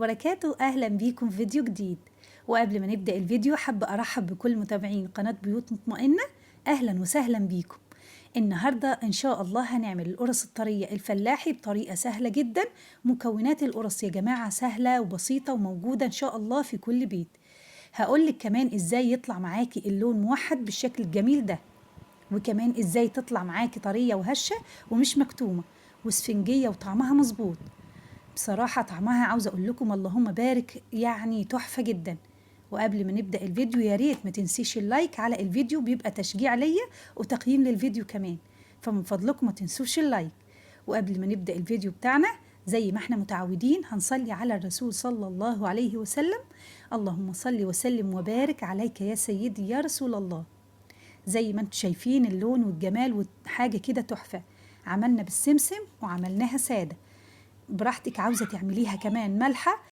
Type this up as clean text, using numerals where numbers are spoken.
وبركاته. أهلا بيكم في فيديو جديد. وقبل ما نبدأ الفيديو حابة أرحب بكل متابعين قناة بيوت مطمئنة. أهلا وسهلا بيكم. النهاردة إن شاء الله هنعمل القرص الطرية الفلاحي بطريقة سهلة جدا. مكونات القرص يا جماعة سهلة وبسيطة وموجودة إن شاء الله في كل بيت. هقولك كمان إزاي يطلع معاكي اللون موحد بالشكل الجميل ده، وكمان إزاي تطلع معاكي طرية وهشة ومش مكتومة وسفنجية وطعمها مظبوط. بصراحة طعمها عاوزة أقول لكم اللهم بارك، يعني تحفة جدا. وقبل ما نبدأ الفيديو يا ريت ما تنسيش اللايك على الفيديو، بيبقى تشجيع ليا وتقييم للفيديو كمان، فمن فضلكم ما تنسوش اللايك. وقبل ما نبدأ الفيديو بتاعنا زي ما احنا متعودين هنصلي على الرسول صلى الله عليه وسلم. اللهم صل وسلم وبارك عليك يا سيدي يا رسول الله. زي ما انتم شايفين اللون والجمال وحاجة كده تحفة. عملنا بالسمسم وعملناها سادة، براحتك عاوزة تعمليها كمان مالحة